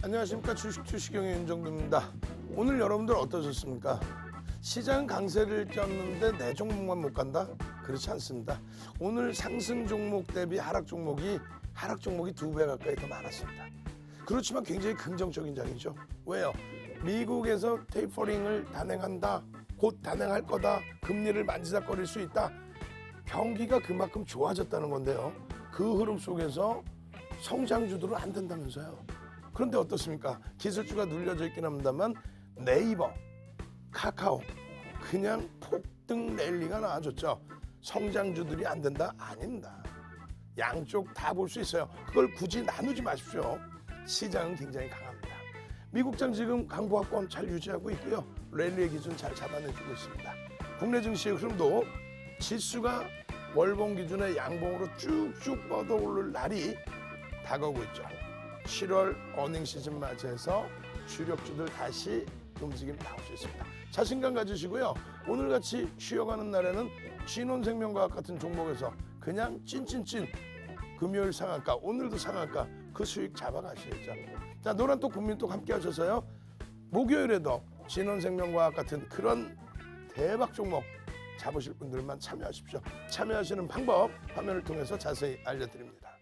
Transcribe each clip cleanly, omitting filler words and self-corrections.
안녕하십니까. 주식투시경의 윤정두입니다. 오늘 여러분들 어떠셨습니까? 시장 강세를 띄었는데 내 종목만 못 간다? 그렇지 않습니다. 오늘 상승 종목 대비 하락 종목이 2배 가까이 더 많았습니다. 그렇지만 굉장히 긍정적인 장이죠. 왜요? 미국에서 테이퍼링을 단행한다. 곧 단행할 거다. 금리를 만지작거릴 수 있다. 경기가 그만큼 좋아졌다는 건데요. 그 흐름 속에서 성장주들은 안 된다면서요. 그런데 어떻습니까? 기술주가 눌려져 있긴 합니다만 네이버, 카카오 그냥 폭등 랠리가 나와줬죠. 성장주들이 안 된다? 아닙니다. 양쪽 다 볼 수 있어요. 그걸 굳이 나누지 마십시오. 시장은 굉장히 강합니다. 미국장 지금 강보합권 잘 유지하고 있고요. 랠리의 기준 잘 잡아내주고 있습니다. 국내 증시의 흐름도 지수가 월봉 기준의 양봉으로 쭉쭉 뻗어오를 날이 다가오고 있죠. 7월 어닝 시즌 맞이해서 주력주들 다시 움직임 나올 수 있습니다. 자신감 가지시고요. 오늘같이 쉬어가는 날에는 신혼생명과학 같은 종목에서 그냥 찐찐찐 금요일 상한가, 오늘도 상한가 그 수익 잡아가시겠죠. 자, 노란톡 국민톡 함께 하셔서요. 목요일에도 신혼생명과학 같은 그런 대박 종목 잡으실 분들만 참여하십시오. 참여하시는 방법 화면을 통해서 자세히 알려드립니다.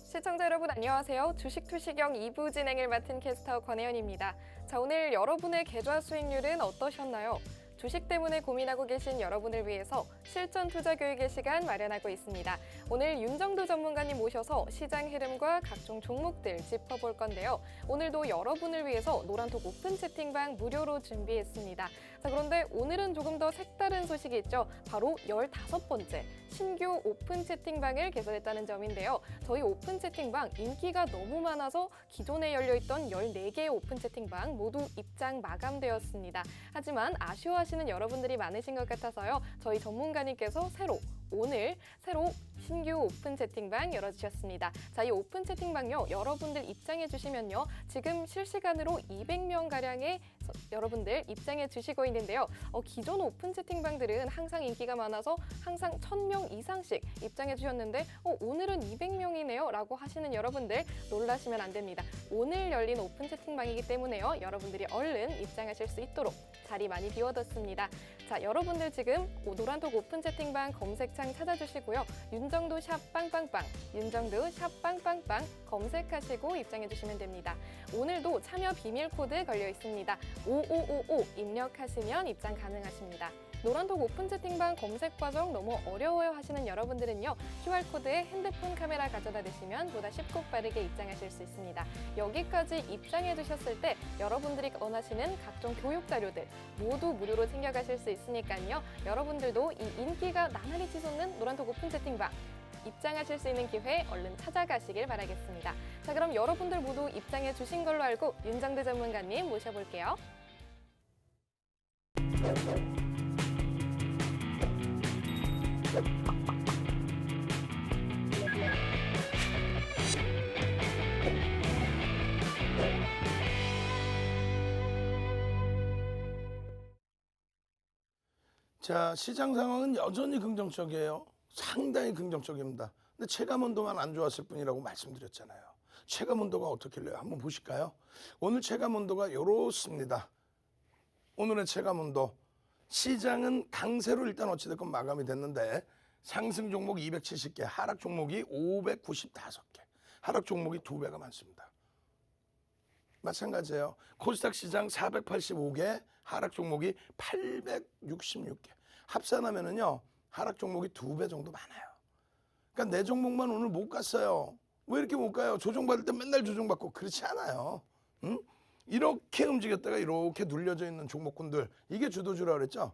시청자 여러분 안녕하세요. 주식투시경 2부 진행을 맡은 캐스터 권혜연입니다. 자, 오늘 여러분의 계좌 수익률은 어떠셨나요? 주식 때문에 고민하고 계신 여러분을 위해서 실전 투자 교육의 시간 마련하고 있습니다. 오늘 윤정두 전문가님 모셔서 시장 흐름과 각종 종목들 짚어볼 건데요. 오늘도 여러분을 위해서 노란톡 오픈 채팅방 무료로 준비했습니다. 자, 그런데 오늘은 조금 더 색다른 소식이 있죠. 바로 15번째 신규 오픈 채팅방을 개설했다는 점인데요. 저희 오픈 채팅방 인기가 너무 많아서 기존에 열려있던 14개의 오픈 채팅방 모두 입장 마감되었습니다. 하지만 아쉬워하시는 여러분들이 많으신 것 같아서요. 저희 전문가님께서 오늘 새로 신규 오픈 채팅방 열어주셨습니다. 자, 이 오픈 채팅방요. 여러분들 입장해 주시면요. 지금 실시간으로 200명가량의 여러분들 입장해 주시고 있는데요. 기존 오픈 채팅방들은 항상 인기가 많아서 항상 1000명 이상씩 입장해 주셨는데 오늘은 200명이네요 라고 하시는 여러분들 놀라시면 안 됩니다. 오늘 열린 오픈 채팅방이기 때문에요. 여러분들이 얼른 입장하실 수 있도록 자리 많이 비워뒀습니다. 자, 여러분들 지금 노란톡 오픈 채팅방 검색창 찾아주시고요. 윤정두 샵 빵빵빵, 윤정두 샵 빵빵빵 검색하시고 입장해 주시면 됩니다. 오늘도 참여 비밀 코드 걸려 있습니다. 5555 입력하시면 입장 가능하십니다. 노란톡 오픈 채팅방 검색 과정 너무 어려워요 하시는 여러분들은요. QR코드에 핸드폰 카메라 가져다 대시면 보다 쉽고 빠르게 입장하실 수 있습니다. 여기까지 입장해 주셨을 때 여러분들이 원하시는 각종 교육 자료들 모두 무료로 챙겨가실 수 있으니까요. 여러분들도 이 인기가 나날이 치솟는 노란톡 오픈 채팅방 입장하실 수 있는 기회 얼른 찾아가시길 바라겠습니다. 자, 그럼 여러분들 모두 입장해 주신 걸로 알고 윤정두 전문가님 모셔볼게요. 자, 시장 상황은 여전히 긍정적이에요. 상당히 긍정적입니다. 근데 체감온도만 안 좋았을 뿐이라고 말씀드렸잖아요. 체감온도가 어떻길래요? 한번 보실까요? 오늘 체감온도가 이렇습니다. 오늘의 체감온도 시장은 강세로 일단 어찌됐건 마감이 됐는데 상승 종목 270개, 하락 종목이 595개, 하락 종목이 2배가 많습니다. 마찬가지예요. 코스닥 시장 485개, 하락 종목이 866개. 합산하면은요, 하락 종목이 2배 정도 많아요. 그러니까 내 종목만 오늘 못 갔어요. 왜 이렇게 못 가요? 조정받을 때 맨날 조정받고 그렇지 않아요. 응? 이렇게 움직였다가 이렇게 눌려져 있는 종목군들, 이게 주도주라고 그랬죠.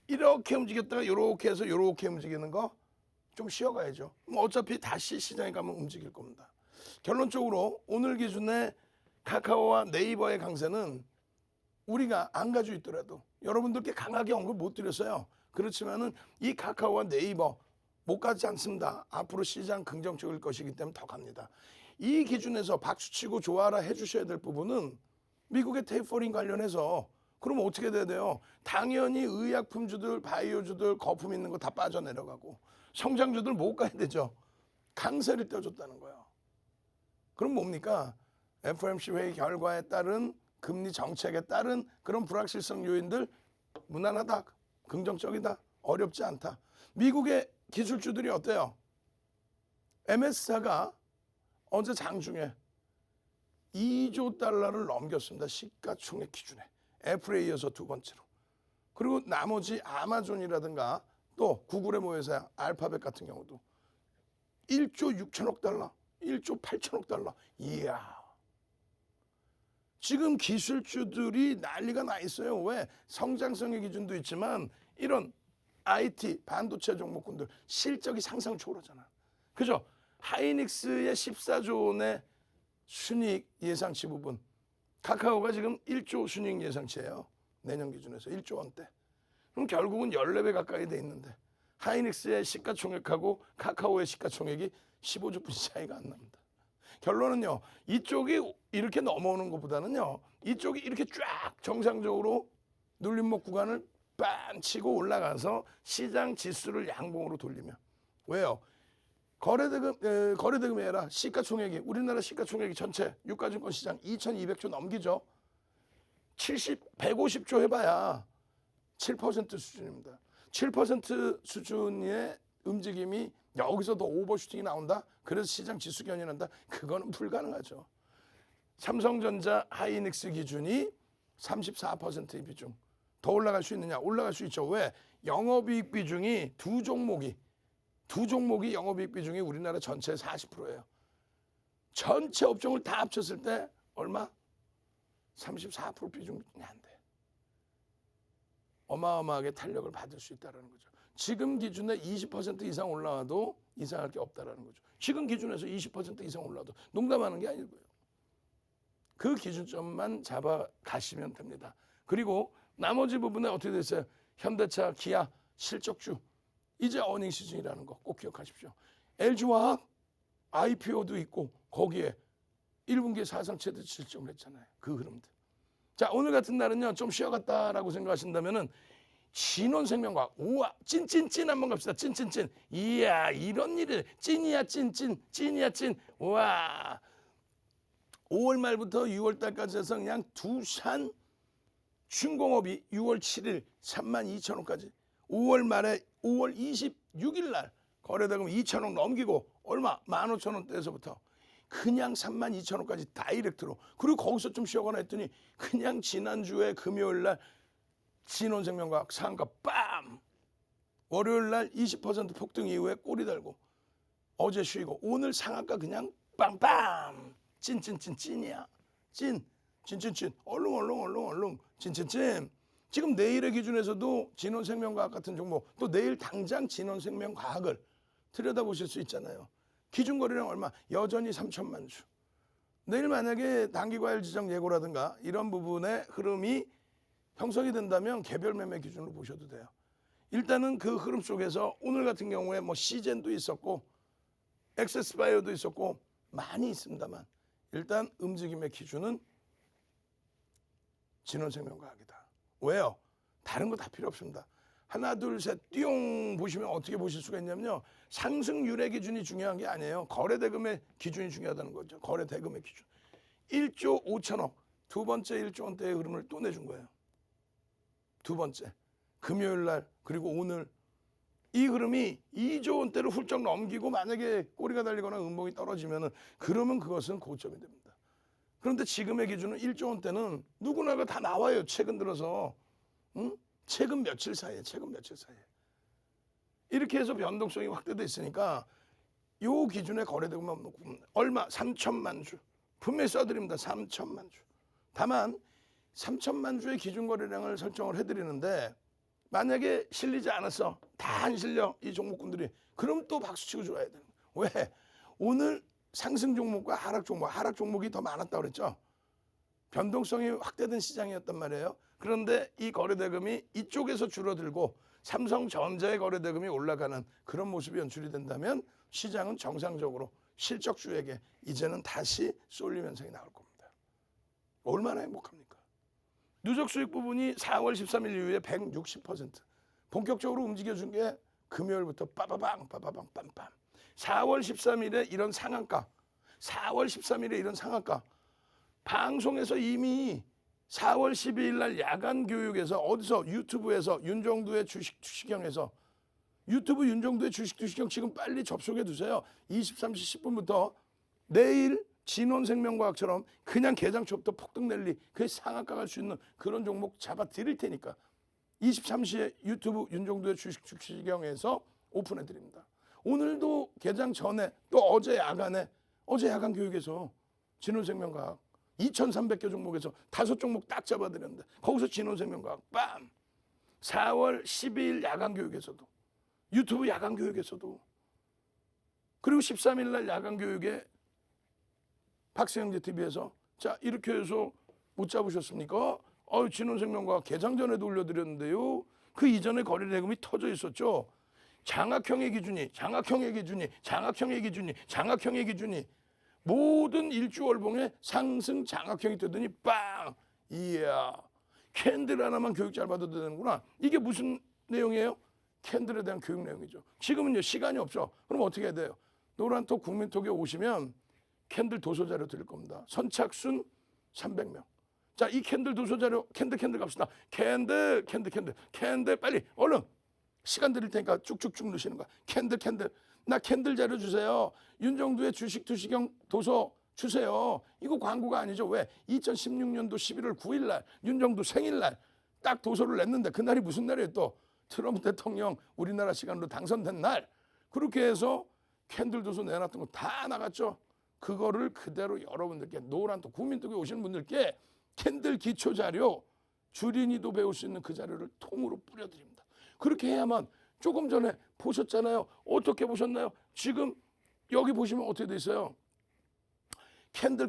이렇게 움직였다가 이렇게 해서 이렇게 움직이는 거 좀 쉬어가야죠. 어차피 다시 시장에 가면 움직일 겁니다. 결론적으로 오늘 기준에 카카오와 네이버의 강세는 우리가 안 가지고 있더라도 여러분들께 강하게 언급 못 드렸어요. 그렇지만은 이 카카오와 네이버 못 가지 않습니다. 앞으로 시장 긍정적일 것이기 때문에 더 갑니다. 이 기준에서 박수치고 좋아라 해주셔야 될 부분은 미국의 테이퍼링 관련해서 그러면 어떻게 돼야 돼요? 당연히 의약품주들, 바이오주들, 거품 있는 거 다 빠져내려가고 성장주들 못 가야 되죠. 강세를 떼어줬다는 거예요. 그럼 뭡니까? FOMC 회의 결과에 따른 금리 정책에 따른 그런 불확실성 요인들 무난하다, 긍정적이다, 어렵지 않다. 미국의 기술주들이 어때요? MS사가 어제 장중에 2조 달러를 넘겼습니다. 시가총액 기준에. 애플에 이어서 두 번째로. 그리고 나머지 아마존이라든가 또 구글의 모회사 알파벳 같은 경우도 1조 6천억 달러, 1조 8천억 달러. 이야. 지금 기술주들이 난리가 나 있어요. 왜? 성장성의 기준도 있지만 이런 IT, 반도체 종목군들 실적이 상상 초월하잖아. 그죠? 하이닉스의 14조 원의 순이익 예상치 부분. 카카오가 지금 1조 순이익 예상치예요. 내년 기준에서 1조 원대. 그럼 결국은 14배 가까이 돼 있는데 하이닉스의 시가총액하고 카카오의 시가총액이 15조 분 차이가 안 납니다. 결론은요. 이쪽이 이렇게 넘어오는 것보다는요. 이쪽이 이렇게 쫙 정상적으로 눌림목 구간을 빤 치고 올라가서 시장 지수를 양봉으로 돌리면. 왜요? 거래대금이 아니라 시가총액이 우리나라 시가총액이 전체 유가증권 시장 2,200조 넘기죠. 150조 해봐야 7% 수준입니다. 7% 수준의 움직임이 여기서 더 오버슈팅이 나온다. 그래서 시장 지수 견인한다. 그거는 불가능하죠. 삼성전자 하이닉스 기준이 34%의 비중. 더 올라갈 수 있느냐? 올라갈 수 있죠. 왜? 영업이익 비중이 두 종목이 영업이익 비중이 우리나라 전체의 40%예요. 전체 업종을 다 합쳤을 때 얼마? 34% 비중이 안 돼. 어마어마하게 탄력을 받을 수 있다는 거죠. 지금 기준에 20% 이상 올라와도 이상할 게 없다는 거죠. 지금 기준에서 20% 이상 올라도 농담하는 게 아니고요. 그 기준점만 잡아가시면 됩니다. 그리고 나머지 부분에 어떻게 됐어요? 현대차, 기아, 실적주. 이제 어닝 시즌이라는 거 꼭 기억하십시오. LG화학 IPO도 있고 거기에 1분기에 사상 최대 실적을 했잖아요. 그 흐름들. 자, 오늘 같은 날은요. 좀 쉬어갔다라고 생각하신다면은 신원생명과학. 우와, 찐찐찐 한번 갑시다. 찐찐찐. 이야, 이런 일이 찐이야 찐찐, 찐이야 찐. 우와. 5월 말부터 6월 달까지 해서 그냥 두산 중공업이 6월 7일 32,000원까지 5월 말에 5월 26일 날 거래대금 2,000원 넘기고 얼마? 15,000원대에서부터 그냥 32,000원까지 다이렉트로. 그리고 거기서 좀 쉬어가나 했더니 그냥 지난주에 금요일 날 신원생명과학 상한가 빰! 월요일 날 20% 폭등 이후에 꼬리 달고 어제 쉬고 오늘 상한가 그냥 빵빵! 찐찐찐 찐이야. 찐찐찐 얼렁 찐찐찐. 지금 내일의 기준에서도 진원생명과학 같은 종목 또 내일 당장 진원생명과학을 들여다보실 수 있잖아요. 기준거래량 얼마? 여전히 3천만 주. 내일 만약에 단기과열 지정 예고라든가 이런 부분의 흐름이 형성이 된다면 개별 매매 기준으로 보셔도 돼요. 일단은 그 흐름 속에서 오늘 같은 경우에 뭐 시젠도 있었고 엑세스바이오도 있었고 많이 있습니다만 일단 움직임의 기준은 진원생명과학이다. 왜요? 다른 거 다 필요 없습니다. 하나 둘 셋 띠용 보시면 어떻게 보실 수가 있냐면요. 상승률의 기준이 중요한 게 아니에요. 거래대금의 기준이 중요하다는 거죠. 거래대금의 기준. 1조 5천억 두 번째 1조 원대의 흐름을 또 내준 거예요. 두 번째 금요일 날 그리고 오늘 이 흐름이 2조 원대를 훌쩍 넘기고 만약에 꼬리가 달리거나 음봉이 떨어지면은 그러면 그것은 고점이 됩니다. 그런데 지금의 기준은 1조 원대는 누구나가 다 나와요. 최근 들어서. 최근 며칠 사이에. 이렇게 해서 변동성이 확대돼 있으니까 요 기준의 거래대금만 놓고 얼마? 3천만 주. 분명히 써드립니다. 3천만 주. 다만 3천만 주의 기준 거래량을 설정을 해드리는데 만약에 실리지 않았어. 다 안 실려. 이 종목군들이. 그럼 또 박수치고 좋아야 되는 거예요. 왜? 오늘 상승 종목과 하락 종목이 더 많았다고 그랬죠. 변동성이 확대된 시장이었단 말이에요. 그런데 이 거래대금이 이쪽에서 줄어들고 삼성전자의 거래대금이 올라가는 그런 모습이 연출이 된다면 시장은 정상적으로 실적주에게 이제는 다시 쏠림 현상이 나올 겁니다. 얼마나 행복합니까? 누적 수익 부분이 4월 13일 이후에 160% 본격적으로 움직여준 게 금요일부터 빠바방 빠바방 빰빰. 4월 13일에 이런 상한가, 4월 13일에 이런 상한가, 방송에서 이미 4월 12일 날 야간 교육에서 어디서 유튜브에서 윤정두의 주식 투시경에서 유튜브 윤정두의 주식 투시경 지금 빨리 접속해 두세요. 23시 10분부터 내일 진원생명과학처럼 그냥 개장 초부터 폭등 랠리 그 상한가 갈 수 있는 그런 종목 잡아 드릴 테니까 23시에 유튜브 윤정두의 주식 투시경에서 오픈해 드립니다. 오늘도 개장 전에 또 어제 야간 교육에서 진원생명과학 2,300개 종목에서 5종목 딱 잡아드렸는데 거기서 진원생명과학 빰! 4월 12일 야간교육에서도 유튜브 야간교육에서도 그리고 13일 날 야간교육에 박세영제 TV에서 자 이렇게 해서 못 잡으셨습니까? 진원생명과학 개장 전에도 올려드렸는데요. 그 이전에 거래대금이 터져 있었죠. 장악형의 기준이 모든 일주월봉에 상승 장악형이 뜨더니 빵! 이야 캔들 하나만 교육 잘 받아도 되는구나. 이게 무슨 내용이에요? 캔들에 대한 교육 내용이죠. 지금은요 시간이 없죠. 그럼 어떻게 해야 돼요? 노란톡 국민톡에 오시면 캔들 도서 자료 드릴 겁니다. 선착순 300명. 자, 이 캔들 도서 자료 캔들 갑시다. 캔들 빨리 얼른 시간 드릴 테니까 쭉쭉쭉 넣으시는 거야. 캔들 나 캔들 자료 주세요. 윤정두의 주식 투시경 도서 주세요. 이거 광고가 아니죠. 왜? 2016년도 11월 9일 날 윤정두 생일날 딱 도서를 냈는데 그날이 무슨 날이에요 또? 트럼프 대통령 우리나라 시간으로 당선된 날. 그렇게 해서 캔들 도서 내놨던 거 다 나갔죠. 그거를 그대로 여러분들께 노란톡 국민톡에 오시는 분들께 캔들 기초 자료 주린이도 배울 수 있는 그 자료를 통으로 뿌려드립니다. 그렇게 해야만 조금 전에 보셨잖아요. 어떻게 보셨나요? 지금 여기 보시면 어떻게 돼 있어요? 캔들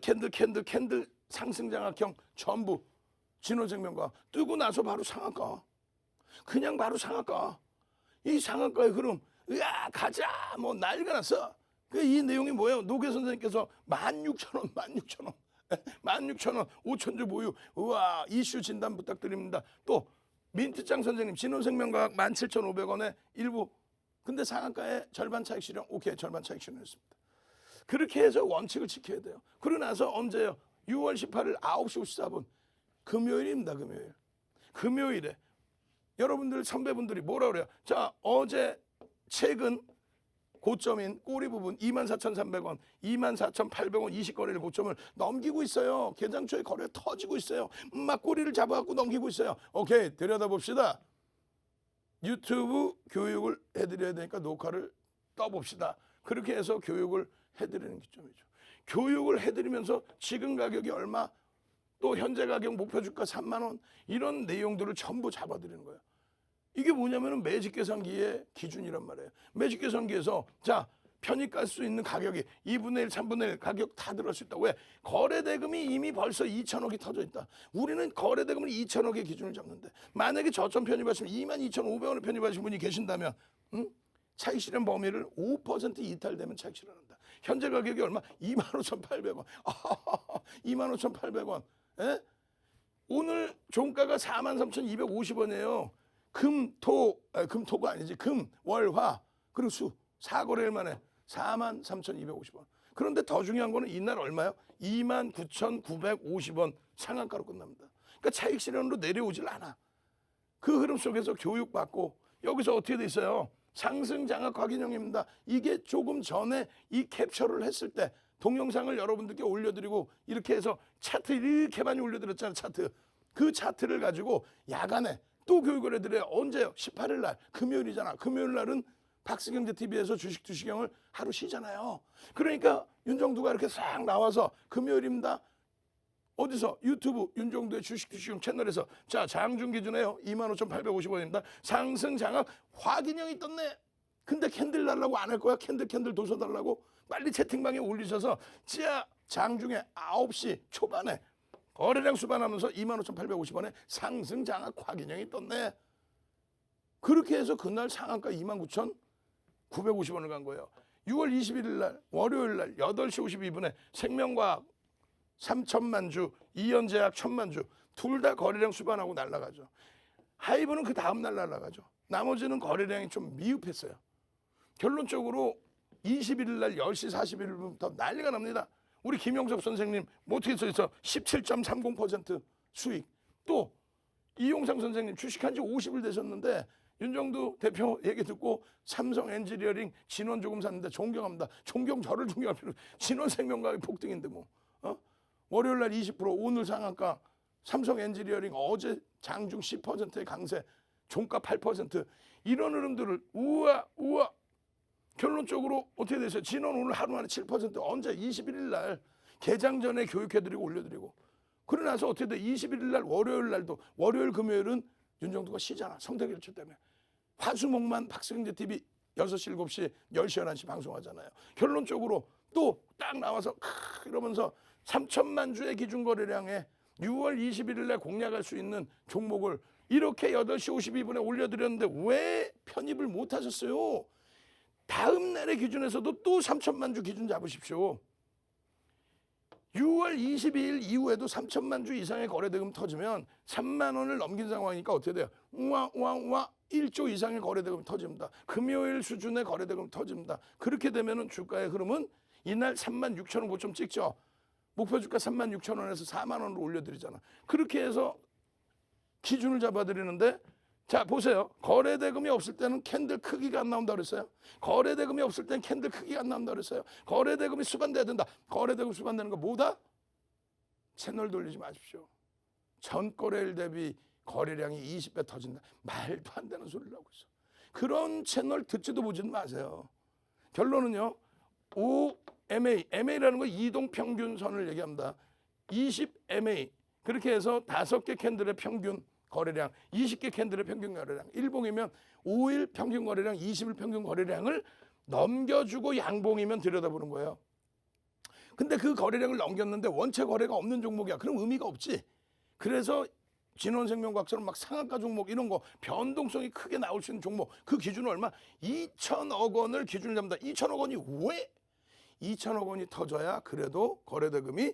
상승 장악형 전부 진원생명과 뜨고 나서 바로 상한가. 그냥 바로 상한가. 이 상한가의 흐름 으아 가자 뭐 난리가 났어. 이 내용이 뭐예요? 노계 선생님께서 16,000원 5천주 보유. 우와 이슈 진단 부탁드립니다. 또 민트장 선생님 진원생명과학 17,500원에 일부 근데 상한가에 절반 차익 실현 오케이 절반 차익 실현했습니다. 그렇게 해서 원칙을 지켜야 돼요. 그러고 나서 언제요? 6월 18일 9시 54분 금요일입니다. 금요일에 여러분들 선배분들이 뭐라 그래요? 자 어제 최근 고점인 꼬리 부분 24,300원, 24,800원 20거래일 고점을 넘기고 있어요. 개장 초에 거래가 터지고 있어요. 막 꼬리를 잡아갖고 넘기고 있어요. 오케이 들여다봅시다. 유튜브 교육을 해드려야 되니까 녹화를 떠봅시다. 그렇게 해서 교육을 해드리는 기점이죠. 교육을 해드리면서 지금 가격이 얼마, 또 현재 가격 목표 주가 3만 원 이런 내용들을 전부 잡아드리는 거예요. 이게 뭐냐면은 매직 계산기의 기준이란 말이에요. 매직 계산기에서 자 편입 갈 수 있는 가격이 2분의 1, 3분의 1 가격 다 들을 수 있다. 왜? 거래대금이 이미 벌써 2천억이 터져 있다. 우리는 거래대금을 2천억의 기준을 잡는데 만약에 저점 편입하시면 22,500원을 편입하신 분이 계신다면 차익 실현 범위를 5% 이탈되면 차익 실현한다. 현재 가격이 얼마? 25,800원. 25,800원. 에? 오늘 종가가 43,250원이에요. 금토가 아니지. 금, 월, 화 그리고 수 4거래일 만에 43,250원. 그런데 더 중요한 거는 이날 얼마요? 29,950원 상한가로 끝납니다. 그러니까 차익 실현으로 내려오질 않아. 그 흐름 속에서 교육받고 여기서 어떻게 돼 있어요? 상승 장악 확인형입니다. 이게 조금 전에 이 캡처를 했을 때 동영상을 여러분들께 올려드리고 이렇게 해서 차트 이렇게 많이 올려드렸잖아요. 차트. 그 차트를 가지고 야간에 또 교육을 해드려요. 언제요? 18일 날 금요일이잖아. 금요일 날은 박스경제 TV에서 주식 투시경을 하루 쉬잖아요. 그러니까 윤정두가 이렇게 싹 나와서 금요일입니다. 어디서? 유튜브 윤정두의 주식 투시경 채널에서 자 장중 기준에요. 25,850원입니다. 상승 장악 확인형이 떴네. 근데 캔들 달라고 안 할 거야? 캔들 도서 달라고? 빨리 채팅방에 올리셔서 자 장중에 9시 초반에 거래량 수반하면서 25,850원에 상승 장악 확인형이 떴네. 그렇게 해서 그날 상한가 29,950원을 간 거예요. 6월 21일 날 월요일 날 8시 52분에 생명과학 3천만 주, 이연제약 1,000만 주 둘 다 거래량 수반하고 날아가죠. 하이브는 그 다음 날 날아가죠. 나머지는 거래량이 좀 미흡했어요. 결론적으로 21일 날 10시 41분부터 난리가 납니다. 우리 김영석 선생님 뭐 어떻게 써있어? 17.30% 수익. 또 이용상 선생님 주식한 지 50일 되셨는데 윤정두 대표 얘기 듣고 삼성 엔지니어링 진원 조금 샀는데 존경합니다. 저를 존경할 필요. 진원생명과학이 폭등인데 뭐. 월요일 날 20%, 오늘 상한가 삼성 엔지니어링 어제 장중 10%의 강세, 종가 8%. 이런 흐름들을 우와 결론적으로 어떻게 됐어요? 진원 오늘 하루 만에 7%. 언제? 21일 날 개장 전에 교육해드리고 올려드리고. 그러고 나서 어떻게 돼? 21일 날 월요일 날도 월요일 금요일은 윤정두가 쉬잖아. 성대결절 때문에. 화수목만 박승재 TV 6시 7시 10시 11시 방송하잖아요. 결론적으로 또 딱 나와서 이러면서 3천만 주의 기준 거래량에 6월 21일 날 공략할 수 있는 종목을 이렇게 8시 52분에 올려드렸는데 왜 편입을 못 하셨어요? 다음 날의 기준에서도 또 3천만 주 기준 잡으십시오. 6월 22일 이후에도 3천만 주 이상의 거래대금 터지면 3만 원을 넘긴 상황이니까 어떻게 돼요? 1조 이상의 거래대금이 터집니다. 금요일 수준의 거래대금 터집니다. 그렇게 되면 주가의 흐름은 이날 36,000원 고점 찍죠. 목표 주가 36,000원에서 4만 원으로 올려드리잖아. 그렇게 해서 기준을 잡아드리는데 자 보세요. 거래대금이 없을 때는 캔들 크기가 안 나온다 그랬어요. 거래대금이 없을 때는 캔들 크기가 안 나온다 그랬어요. 거래대금이 수반돼야 된다. 거래대금 수반되는 거 뭐다? 채널 돌리지 마십시오. 전 거래일 대비 거래량이 20배 터진다. 말도 안 되는 소리를 하고 있어. 그런 채널 듣지도 보지도 마세요. 결론은요. MA라는 거 이동평균선을 얘기합니다. 20MA 그렇게 해서 5개 캔들의 평균 거래량, 20개 캔들의 평균 거래량, 일봉이면 5일 평균 거래량, 20일 평균 거래량을 넘겨주고 양봉이면 들여다보는 거예요. 근데 그 거래량을 넘겼는데 원체 거래가 없는 종목이야. 그럼 의미가 없지. 그래서 진원생명과학처럼 막 상한가 종목 이런 거 변동성이 크게 나올 수 있는 종목 그 기준은 얼마? 2천억 원을 기준을 잡는다. 2천억 원이 왜? 2천억 원이 터져야 그래도 거래대금이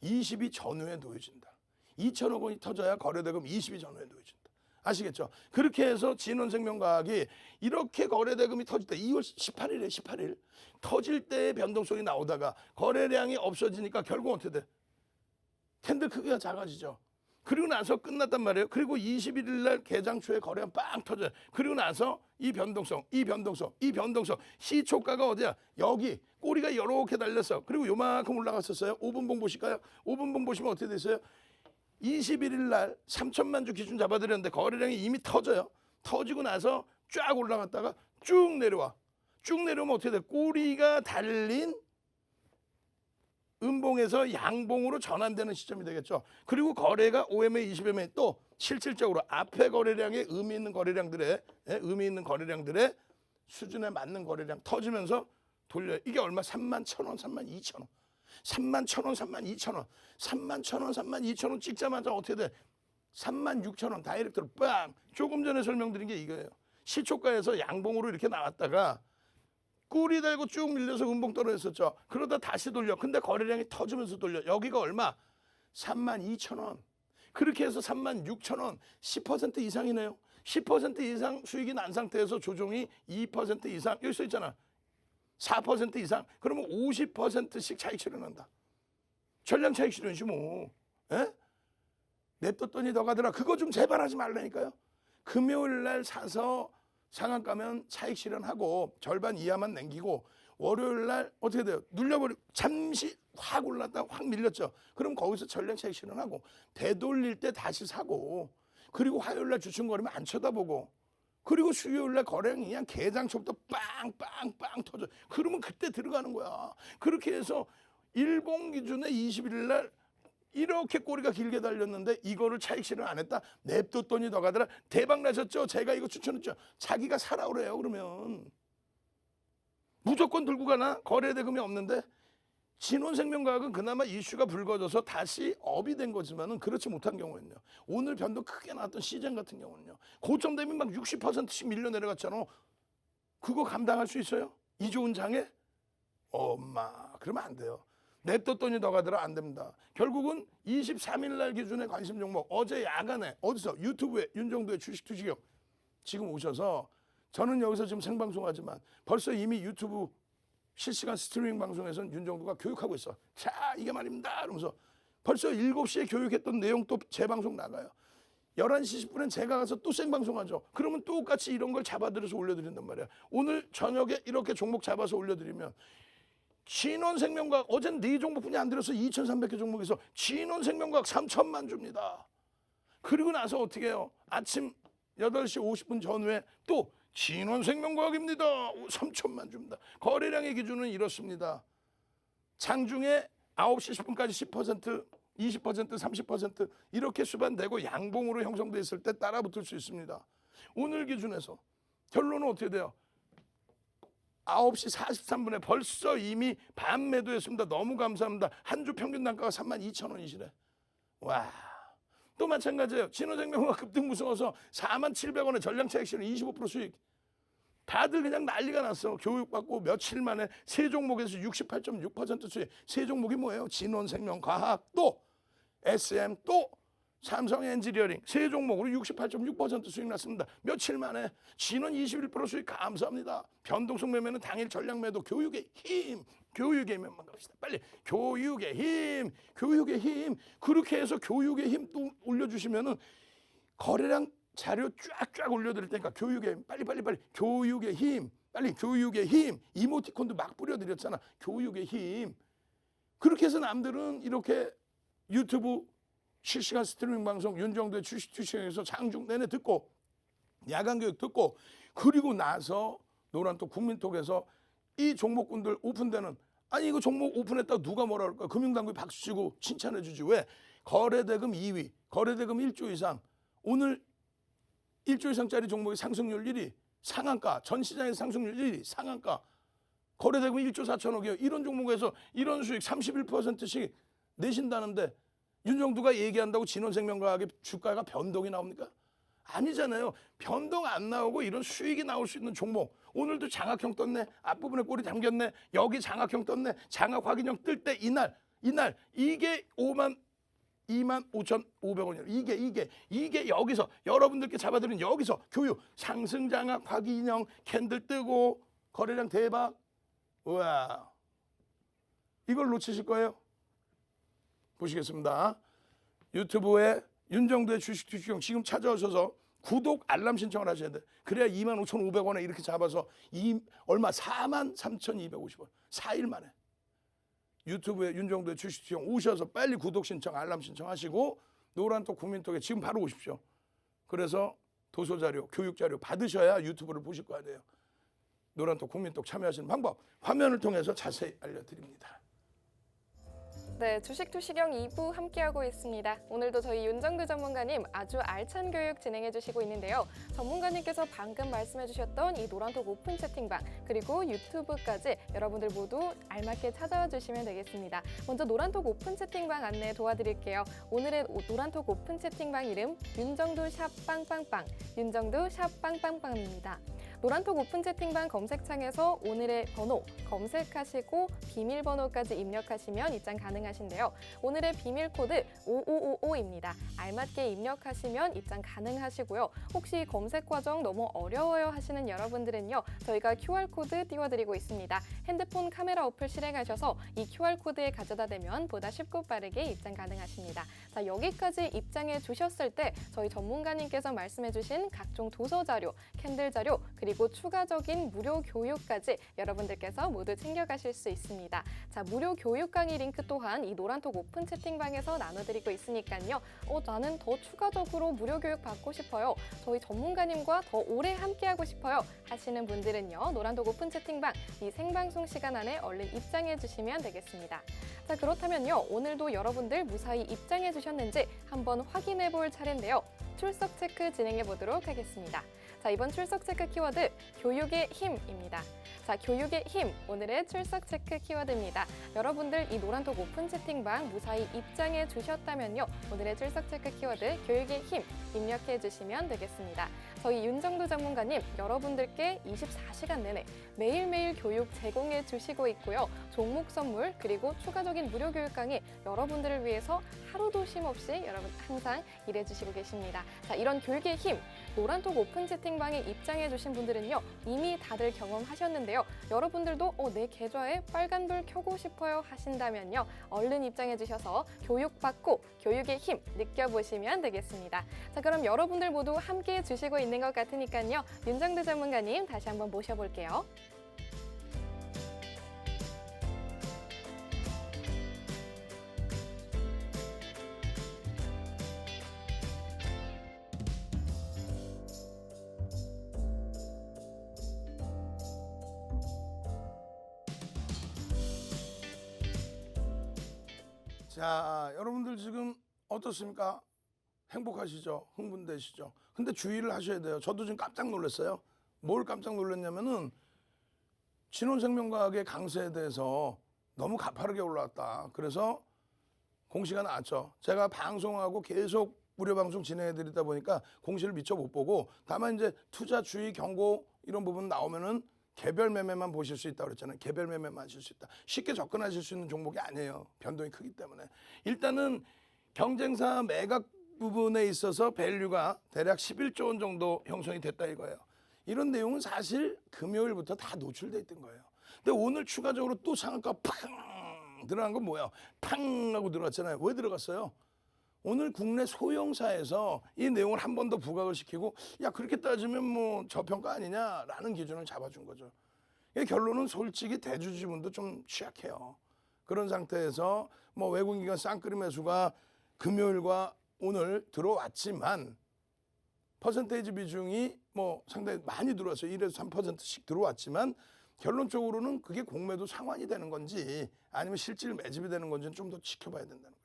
20이 전후에 놓여진다. 2천억 원이 터져야 거래대금 20이 전후에 놓여진다. 아시겠죠? 그렇게 해서 진원생명과학이 이렇게 거래대금이 터질 때 2월 18일에 18일 터질 때의 변동성이 나오다가 거래량이 없어지니까 결국 어떻게 돼? 캔들 크기가 작아지죠. 그리고 나서 끝났단 말이에요. 그리고 21일 날 개장 초에 거래가 빵 터져요. 그리고 나서 이 변동성 시초가가 어디야? 여기 꼬리가 이렇게 달렸어. 그리고 요만큼 올라갔었어요. 5분봉 보실까요? 5분봉 보시면 어떻게 됐어요? 21일 날 3천만 주 기준 잡아드렸는데 거래량이 이미 터져요. 터지고 나서 쫙 올라갔다가 쭉 내려와. 쭉 내려오면 어떻게 돼? 꼬리가 달린 음봉에서 양봉으로 전환되는 시점이 되겠죠. 그리고 거래가 5MA, 20MA 또 실질적으로 앞에 거래량에 의미 있는 거래량들의 수준에 맞는 거래량 터지면서 돌려요. 이게 얼마? 31,000원, 32,000원. 31,000원, 32,000원. 31,000원, 32,000원 찍자마자 어떻게 돼? 36,000원 다이렉트로 빵! 조금 전에 설명드린 게 이거예요. 시초가에서 양봉으로 이렇게 나왔다가 꿀이 달고 쭉 밀려서 음봉 떨어졌었죠. 그러다 다시 돌려. 근데 거래량이 터지면서 돌려. 여기가 얼마? 32,000원. 그렇게 해서 36,000원. 10% 이상이네요. 10% 이상 수익이 난 상태에서 조정이 2% 이상. 여기 써 있잖아. 4% 이상. 그러면 50%씩 차익 실현한다. 전량 차익 실현이지 뭐. 에? 냅뒀더니 더 가더라. 그거 좀 제발 하지 말라니까요. 금요일 날 사서 상한가면 차익 실현하고 절반 이하만 남기고 월요일 날 어떻게 돼요? 눌려버리고 잠시 확 올랐다 확 밀렸죠. 그럼 거기서 전량 차익 실현하고 되돌릴 때 다시 사고 그리고 화요일 날 주춤거리면 안 쳐다보고 그리고 수요일 날 거래량이 그냥 개장 초부터 빵빵빵 터져. 그러면 그때 들어가는 거야. 그렇게 해서 일봉 기준에 21일 날 이렇게 꼬리가 길게 달렸는데 이거를 차익 실현 안 했다? 냅뒀더니 더 가더라. 대박 나셨죠? 제가 이거 추천했죠. 자기가 사라 그래요. 그러면 무조건 들고 가나? 거래대금이 없는데 신혼생명과학은 그나마 이슈가 불거져서 다시 업이 된 거지만은 그렇지 못한 경우는요. 오늘 변동 크게 나왔던 시장 같은 경우는요. 고점 대비 막 60%씩 밀려 내려갔잖아. 그거 감당할 수 있어요? 이 좋은 장에? 엄마, 그러면 안 돼요. 냅뒀더니 더 가더라. 안 됩니다. 결국은 23일 날 기준의 관심 종목, 어제 야간에 어디서 유튜브에 윤정도의 주식 투시경 지금 오셔서, 저는 여기서 지금 생방송하지만 벌써 이미 유튜브 실시간 스트리밍 방송에서는 윤정도가 교육하고 있어. 자, 이게 말입니다. 이러면서 벌써 7시에 교육했던 내용 또 재방송 나가요. 11시 10분엔 제가 가서 또 생방송하죠. 그러면 똑같이 이런 걸 잡아들여서 올려드린단 말이야. 오늘 저녁에 이렇게 종목 잡아서 올려드리면 진원생명과학, 어제는 4종목뿐이 안 들어서 2,300개 종목에서 진원생명과학 3천만 줍니다. 그리고 나서 어떻게 해요? 아침 8시 50분 전후에 또 진원생명과학입니다. 3천만 줍니다. 거래량의 기준은 이렇습니다. 장중에 9시 10분까지 10%, 20%, 30% 이렇게 수반되고 양봉으로 형성돼 있을 때 따라붙을 수 있습니다. 오늘 기준에서 결론은 어떻게 돼요? 9시 43분에 벌써 이미 반 매도했습니다. 너무 감사합니다. 한 주 평균 단가가 32,000원이시래. 와, 또 마찬가지예요. 진원생명과학 급등 무서워서 47,000원에 전량차 액션은 25% 수익. 다들 그냥 난리가 났어. 교육받고 며칠 만에 세 종목에서 68.6% 수익. 세 종목이 뭐예요? 진원생명과학, 또 SM, 또 삼성엔지니어링. 세 종목으로 68.6% 수익 났습니다. 며칠 만에. 진원 21% 수익 감사합니다. 변동성 매매는 당일 전량 매도. 교육의 힘, 교육의 힘만 갑시다. 빨리 교육의 힘, 교육의 힘. 그렇게 해서 교육의 힘 또 올려주시면은 거래량 자료 쫙쫙 올려드릴 테니까 교육의 힘, 빨리 교육의 힘, 빨리 교육의 힘. 이모티콘도 막 뿌려드렸잖아. 교육의 힘. 그렇게 해서 남들은 이렇게 유튜브 실시간 스트리밍 방송 윤정도의 주식 투시경에서 장중 내내 듣고 야간 교육 듣고, 그리고 나서 노란톡 국민톡에서 이 종목군들 오픈되는, 아니 이거 종목 오픈했다고 누가 뭐라 그럴까? 금융당국이 박수 치고 칭찬해 주지. 왜? 거래대금 2위, 거래대금 1조 이상. 오늘 1조 이상짜리 종목의 상승률 1위, 상한가, 전 시장의 상승률 1위, 상한가. 거래대금 1조 4천억이에요. 이런 종목에서 이런 수익 31%씩 내신다는데 윤정도가 얘기한다고 진원생명과학의 주가가 변동이 나옵니까? 아니잖아요. 변동 안 나오고 이런 수익이 나올 수 있는 종목. 오늘도 장학형 떴네. 앞부분에 꼬리 담겼네. 여기 장학형 떴네. 장학 확인형 뜰 때 이날 이게 25,500원이에요. 이게 여기서 여러분들께 잡아드린 여기서 교육 상승 장학 확인형 캔들 뜨고 거래량 대박. 우와, 이걸 놓치실 거예요? 보시겠습니다. 유튜브에 윤정도의 주식 투시경 지금 찾아오셔서 구독 알람 신청을 하셔야 돼. 그래야 25,500원에 이렇게 잡아서 얼마 43,250원 4일 만에 유튜브에 윤정도의 주식 투시경 오셔서 빨리 구독 신청 알람 신청하시고 노란톡 국민톡에 지금 바로 오십시오. 그래서 도서자료 교육자료 받으셔야 유튜브를 보실 거 아니에요. 노란톡 국민톡 참여하시는 방법 화면을 통해서 자세히 알려드립니다. 네, 주식 투시경 2부 함께하고 있습니다. 오늘도 저희 윤정도 전문가님 아주 알찬 교육 진행해 주시고 있는데요. 전문가님께서 방금 말씀해 주셨던 이 노란톡 오픈 채팅방 그리고 유튜브까지 여러분들 모두 알맞게 찾아와 주시면 되겠습니다. 먼저 노란톡 오픈 채팅방 안내 도와드릴게요. 오늘의 노란톡 오픈 채팅방 이름 윤정도 샵 빵빵빵, 윤정도 샵 빵빵빵입니다. 노란톡 오픈 채팅방 검색창에서 오늘의 번호 검색하시고 비밀번호까지 입력하시면 입장 가능하신데요. 오늘의 비밀 코드 5555입니다. 알맞게 입력하시면 입장 가능하시고요. 혹시 검색 과정 너무 어려워요 하시는 여러분들은요. 저희가 QR코드 띄워드리고 있습니다. 핸드폰 카메라 어플 실행하셔서 이 QR코드에 가져다 대면 보다 쉽고 빠르게 입장 가능하십니다. 자, 여기까지 입장해 주셨을 때 저희 전문가님께서 말씀해 주신 각종 도서 자료, 캔들 자료, 그리고 추가적인 무료 교육까지 여러분들께서 모두 챙겨가실 수 있습니다. 자, 무료 교육 강의 링크 또한 이 노란톡 오픈 채팅방에서 나눠드리고 있으니까요. 나는 더 추가적으로 무료 교육 받고 싶어요. 저희 전문가님과 더 오래 함께하고 싶어요 하시는 분들은요. 노란톡 오픈 채팅방 이 생방송 시간 안에 얼른 입장해 주시면 되겠습니다. 자, 그렇다면요. 오늘도 여러분들 무사히 입장해 주셨는지 한번 확인해 볼 차례인데요. 출석 체크 진행해 보도록 하겠습니다. 자, 이번 출석 체크 키워드 교육의 힘입니다. 자, 교육의 힘, 오늘의 출석 체크 키워드입니다. 여러분들 이 노란톡 오픈 채팅방 무사히 입장해 주셨다면요. 오늘의 출석 체크 키워드 교육의 힘 입력해 주시면 되겠습니다. 저희 윤정도 전문가님, 여러분들께 24시간 내내 매일매일 교육 제공해 주시고 있고요. 종목 선물 그리고 추가적인 무료 교육 강의 여러분들을 위해서 하루도 쉼 없이 여러분 항상 일해 주시고 계십니다. 자, 이런 교육의 힘, 노란톡 오픈 채팅방에 입장해 주신 분들은요. 이미 다들 경험하셨는데요. 여러분들도 내 계좌에 빨간불 켜고 싶어요 하신다면요. 얼른 입장해 주셔서 교육받고 교육의 힘 느껴보시면 되겠습니다. 자, 그럼 여러분들 모두 함께해 주시고 있는 것 같으니까요. 윤정도 전문가님 다시 한번 모셔볼게요. 자, 여러분들 지금 어떻습니까? 행복하시죠? 흥분되시죠? 근데 주의를 하셔야 돼요. 저도 지금 깜짝 놀랐어요. 뭘 깜짝 놀랐냐면은 진원생명과학의 강세에 대해서 너무 가파르게 올라왔다. 그래서 공시가 나왔죠. 제가 방송하고 계속 무료 방송 진행해 드리다 보니까 공시를 미처 못 보고 다만 이제 투자 주의 경고 이런 부분 나오면은 개별 매매만 보실 수 있다고 그랬잖아요. 개별 매매만 하실 수 있다. 쉽게 접근하실 수 있는 종목이 아니에요. 변동이 크기 때문에. 일단은 경쟁사 매각 부분에 있어서 밸류가 대략 11조 원 정도 형성이 됐다 이거예요. 이런 내용은 사실 금요일부터 다 노출돼 있던 거예요. 근데 오늘 추가적으로 또 상한가 팡 들어간 건 뭐야? 팡 하고 들어갔잖아요. 왜 들어갔어요? 오늘 국내 소형사에서 이 내용을 한 번 더 부각을 시키고 야 그렇게 따지면 뭐 저평가 아니냐라는 기준을 잡아준 거죠. 이 결론은 솔직히 대주주분도 좀 취약해요. 그런 상태에서 뭐 외국인기관 쌍끌이 매수가 금요일과 오늘 들어왔지만 퍼센테이지 비중이 뭐 상당히 많이 들어왔어요. 1에서 3%씩 들어왔지만 결론적으로는 그게 공매도 상환이 되는 건지 아니면 실질 매집이 되는 건지는 좀 더 지켜봐야 된다는 거죠.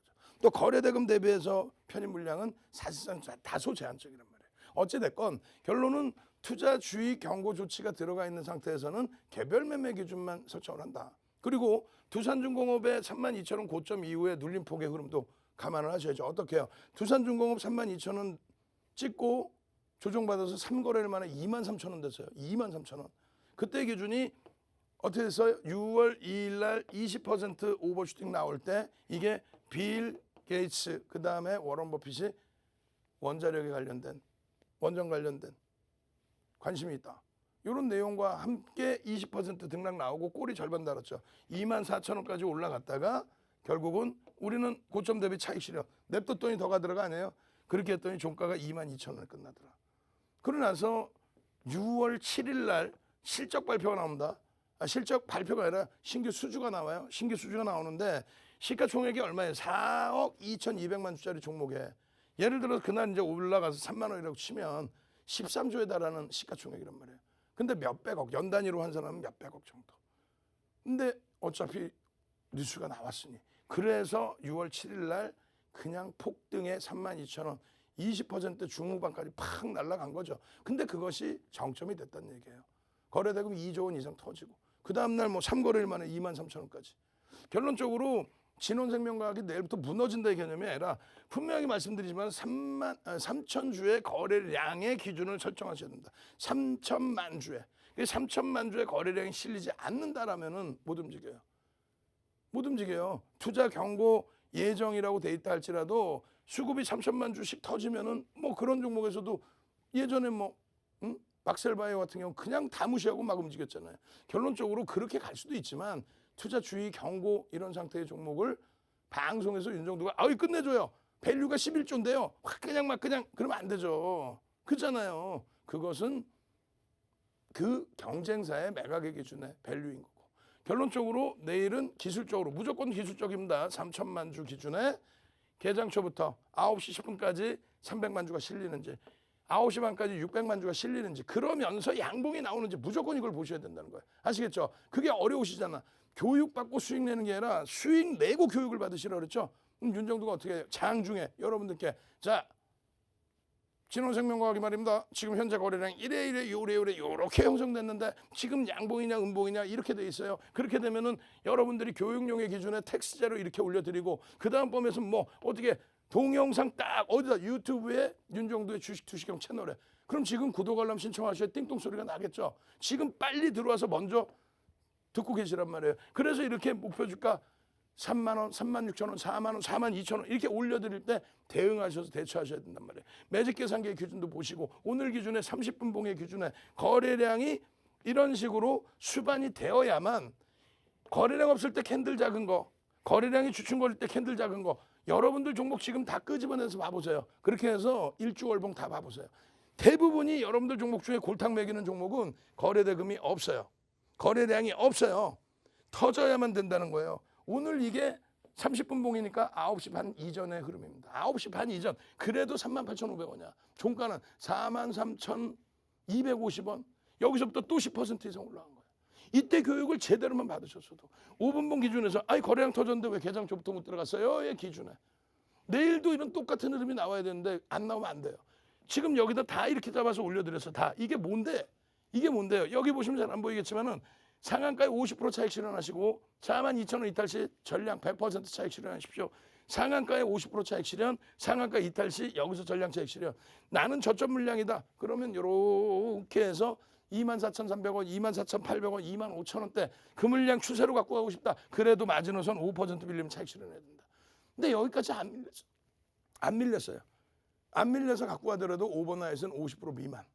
또 거래대금 대비해서 편입 물량은 사실상 다소 제한적이란 말이에요. 어찌됐건 결론은 투자 주의 경고 조치가 들어가 있는 상태에서는 개별 매매 기준만 설정을 한다. 그리고 두산중공업의 32,000원 고점 이후에 눌림폭의 흐름도 감안을 하셔야죠. 어떻게 해요? 두산중공업 32,000원 찍고 조정받아서 3거래일 만에 23,000원 됐어요. 23,000원. 그때 기준이 어떻게 됐어요? 6월 2일 날 20% 오버슈팅 나올 때 이게 빌 게이츠 그다음에 워런 버핏이 원자력에 관련된 원전 관련된 관심이 있다. 이런 내용과 함께 20% 등락 나오고 꼴이 절반 달았죠. 24,000원까지 올라갔다가 결국은 우리는 고점 대비 차익 실현 냅뒀더니 더가 들어가 아니에요. 그렇게 했더니 종가가 22,000원에 끝나더라. 그러고 나서 6월 7일 날 실적 발표가 나옵니다. 실적 발표가 아니라 신규 수주가 나와요. 신규 수주가 나오는데 시가총액이 얼마예요? 4억 2,200만 주짜리 종목에 예를 들어서 그날 이제 올라가서 3만 원이라고 치면 13조에 달하는 시가총액이란 말이에요. 근데 몇백억 연 단위로 환산하면 몇백억 정도. 근데 어차피 뉴스가 나왔으니 그래서 6월 7일 날 그냥 폭등에 32,000원 20% 중후반까지 팍 날아간 거죠. 근데 그것이 정점이 됐다는 얘기예요. 거래대금 2조 원 이상 터지고 그 다음날 뭐 3거래일 만에 23,000원까지. 결론적으로 진원생명과학이 내일부터 무너진다 이 개념이 아니라 분명히 말씀드리지만 3,000주의 거래량의 기준을 설정하셔야 됩니다. 3,000만 주에. 3,000만 주의 거래량이 실리지 않는다라면은 못 움직여요. 못 움직여요. 투자 경고 예정이라고 돼 있다 할지라도 수급이 3,000만 주씩 터지면은 뭐 그런 종목에서도 예전에 뭐 박셀바이오 같은 경우 그냥 다 무시하고 막 움직였잖아요. 결론적으로 그렇게 갈 수도 있지만 투자 주의 경고 이런 상태의 종목을 방송에서 윤정도가 아이 끝내줘요. 밸류가 11조인데요. 확 그냥 막 그냥 그러면 안 되죠. 그렇잖아요. 그것은 그 경쟁사의 매각의 기준의 밸류인 거고. 결론적으로 내일은 기술적으로 무조건 기술적입니다. 3,000만 주 기준에 개장초부터 9시 10분까지 300만 주가 실리는지 9시 반까지 600만 주가 실리는지 그러면서 양봉이 나오는지 무조건 이걸 보셔야 된다는 거예요. 아시겠죠? 그게 어려우시잖아. 교육받고 수익 내는 게 아니라 수익 내고 교육을 받으시라 그랬죠? 윤정도가 어떻게 해요? 장중에 여러분들께 자 진원생명과학이 말입니다. 지금 현재 거래량 이래 요래 요렇게 형성됐는데 지금 양봉이냐 음봉이냐 이렇게 돼 있어요. 그렇게 되면은 여러분들이 교육용의 기준에 텍스트제로 이렇게 올려드리고 그 다음 범에서 뭐 어떻게 동영상 딱 어디다 유튜브에 윤정도의 주식 투시경 채널에 그럼 지금 구독 알람 신청하셔야 띵동 소리가 나겠죠. 지금 빨리 들어와서 먼저 듣고 계시란 말이에요. 그래서 이렇게 목표 주가 3만 원, 3만 6천 원, 4만 원, 4만 2천 원 이렇게 올려드릴 때 대응하셔서 대처하셔야 된단 말이에요. 매직 계산기의 기준도 보시고 오늘 기준에 30분 봉의 기준에 거래량이 이런 식으로 수반이 되어야만 거래량 없을 때 캔들 작은 거, 거래량이 주춤거릴 때 캔들 작은 거 여러분들 종목 지금 다 끄집어내서 봐보세요. 그렇게 해서 일주월봉 다 봐보세요. 대부분이 여러분들 종목 중에 골탕 먹이는 종목은 거래대금이 없어요. 거래량이 없어요. 터져야만 된다는 거예요. 오늘 이게 30분 봉이니까 9시 반 이전의 흐름입니다. 9시 반 이전. 그래도 38,500원이야. 종가는 43,250원. 여기서부터 또 10% 이상 올라간 거예요. 이때 교육을 제대로만 받으셨어도 5분 봉 기준에서 아니 거래량 터졌는데 왜 개장 초부터 못 들어갔어요? 의 기준에. 내일도 이런 똑같은 흐름이 나와야 되는데 안 나오면 안 돼요. 지금 여기다 다 이렇게 잡아서 올려드려서 다 이게 뭔데? 이게 뭔데요? 여기 보시면 잘 안 보이겠지만은 상한가에 50% 차익 실현하시고 42,000원 이탈 시 전량 100% 차익 실현하십시오. 상한가에 50% 차익 실현, 상한가 이탈 시 여기서 전량 차익 실현. 나는 저점 물량이다. 그러면 이렇게 해서 24,300원, 24,800원, 25,000원대 그 물량 추세로 갖고 가고 싶다. 그래도 마지노선 5% 빌리면 차익 실현해야 된다. 근데 여기까지 안 밀렸어요. 안 밀렸어요. 안 밀려서 갖고 가더라도 오버나잇은 50% 미만.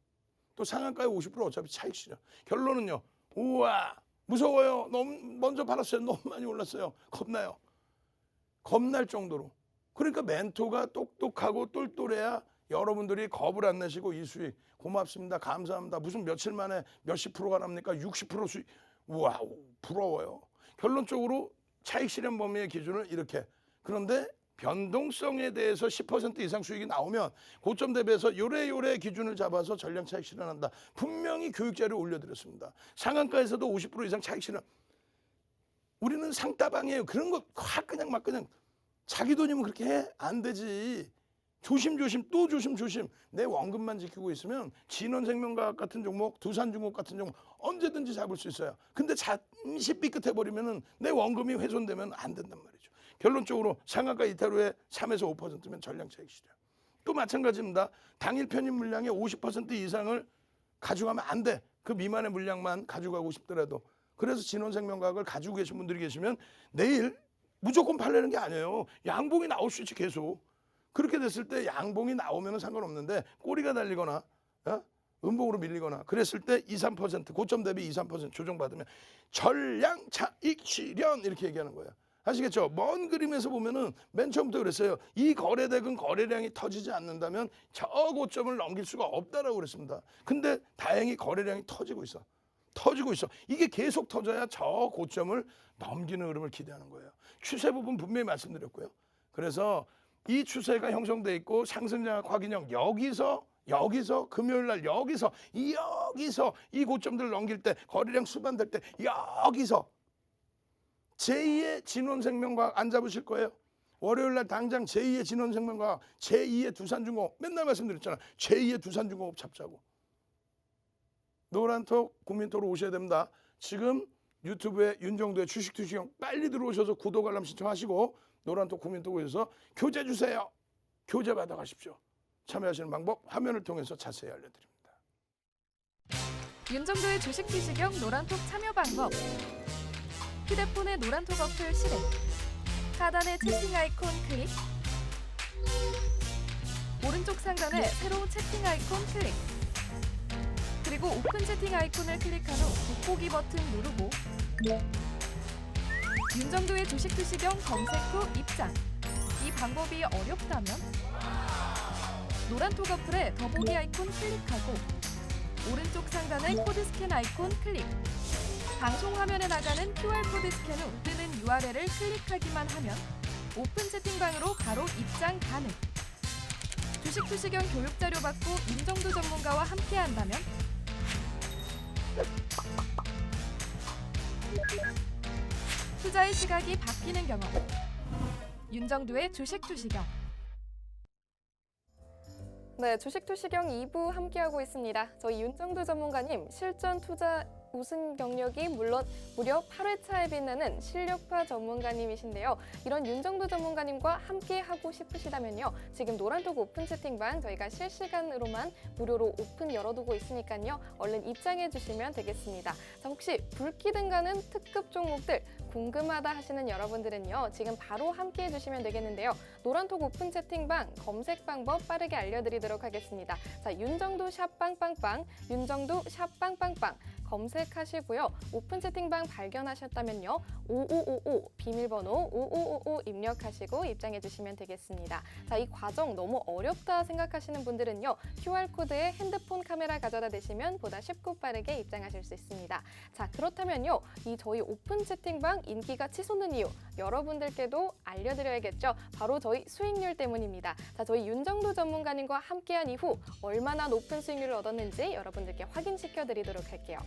또 상한가에 50% 어차피 차익 실현. 결론은요. 우와 무서워요. 너무 먼저 팔았어요. 너무 많이 올랐어요. 겁나요. 겁날 정도로. 그러니까 멘토가 똑똑하고 똘똘해야 여러분들이 겁을 안 내시고 이 수익 고맙습니다. 감사합니다. 무슨 며칠 만에 몇십 프로가 납니까? 60% 수익. 우와 부러워요. 결론적으로 차익 실현 범위의 기준을 이렇게. 그런데 변동성에 대해서 10% 이상 수익이 나오면 고점 대비해서 요래 기준을 잡아서 전량 차익 실현한다. 분명히 교육자료 올려드렸습니다. 상한가에서도 50% 이상 차익 실현. 우리는 상따방이에요. 그런 거 확 그냥 막 그냥 자기 돈이면 그렇게 해? 안 되지. 조심조심 또 조심조심. 내 원금만 지키고 있으면 진원생명과학 같은 종목, 두산중공업 같은 종목 언제든지 잡을 수 있어요. 근데 잠시 삐끗해버리면 내 원금이 훼손되면 안 된단 말이죠. 결론적으로 상한가 이탈 후에 3에서 5%면 전량 차익 실현. 또 마찬가지입니다. 당일 편입 물량의 50% 이상을 가져가면 안 돼. 그 미만의 물량만 가져가고 싶더라도. 그래서 진원생명과학을 가지고 계신 분들이 계시면 내일 무조건 팔려는 게 아니에요. 양봉이 나올 수 있지 계속. 그렇게 됐을 때 양봉이 나오면 상관없는데 꼬리가 달리거나 음봉으로 밀리거나 그랬을 때 2, 3% 고점 대비 2, 3% 조정받으면 전량 차익 실현 이렇게 얘기하는 거예요. 아시겠죠? 먼 그림에서 보면은 맨 처음부터 그랬어요. 이 거래대금 거래량이 터지지 않는다면 저 고점을 넘길 수가 없다라고 그랬습니다. 근데 다행히 거래량이 터지고 있어. 터지고 있어. 이게 계속 터져야 저 고점을 넘기는 흐름을 기대하는 거예요. 추세 부분 분명히 말씀드렸고요. 그래서 이 추세가 형성돼 있고 상승장악 확인형 여기서 금요일 날 여기서 이 고점들을 넘길 때 거래량 수반될 때 여기서 제2의 진원생명과학 안 잡으실 거예요. 월요일 날 당장 제2의 진원생명과학, 제2의 두산중공업 맨날 말씀드렸잖아. 제2의 두산중공업 잡자고. 노란톡 국민톡으로 오셔야 됩니다. 지금 유튜브에 윤정도의 주식투시경 빨리 들어오셔서 구독 알람 신청하시고 노란톡 국민톡 오셔서 교재 주세요. 교재 받아가십시오. 참여하시는 방법 화면을 통해서 자세히 알려드립니다. 윤정도의 주식투시경 노란톡 참여 방법. 휴대폰의 노란톡 어플 실행. 하단의 채팅 아이콘 클릭. 오른쪽 상단에 새로운 채팅 아이콘 클릭. 그리고 오픈 채팅 아이콘을 클릭한 후 돋보기 버튼 누르고 윤정도의 주식투시경 검색 후 입장. 이 방법이 어렵다면 노란톡 어플에 더보기 아이콘 클릭하고 오른쪽 상단의 코드 스캔 아이콘 클릭. 방송 화면에 나가는 QR코드 스캔 후 뜨는 URL을 클릭하기만 하면 오픈 채팅방으로 바로 입장 가능. 주식투시경 교육자료 받고 윤정도 전문가와 함께한다면 투자의 시각이 바뀌는 경험. 윤정도의 주식투시경. 네, 주식투시경 2부 함께하고 있습니다. 저희 윤정두 전문가님 실전 투자 우승 경력이 물론 무려 8회차에 빛나는 실력파 전문가님이신데요. 이런 윤정두 전문가님과 함께하고 싶으시다면요. 지금 노란톡 오픈 채팅방 저희가 실시간으로만 무료로 오픈 열어두고 있으니까요. 얼른 입장해 주시면 되겠습니다. 자, 혹시 불기 등가는 특급 종목들 궁금하다 하시는 여러분들은요. 지금 바로 함께해 주시면 되겠는데요. 노란톡 오픈 채팅방 검색 방법 빠르게 알려드리도록 하겠습니다. 자, 윤정두 샵빵빵빵, 윤정두 샵빵빵빵 검색하시고요. 오픈 채팅방 발견하셨다면요. 5555 비밀번호 5555 입력하시고 입장해 주시면 되겠습니다. 자, 이 과정 너무 어렵다 생각하시는 분들은요. QR코드에 핸드폰 카메라 가져다 대시면 보다 쉽고 빠르게 입장하실 수 있습니다. 자, 그렇다면요. 이 저희 오픈 채팅방 인기가 치솟는 이유 여러분들께도 알려드려야겠죠. 바로 저희 수익률 때문입니다. 자, 저희 윤정두 전문가님과 함께한 이후 얼마나 높은 수익률을 얻었는지 여러분들께 확인시켜 드리도록 할게요.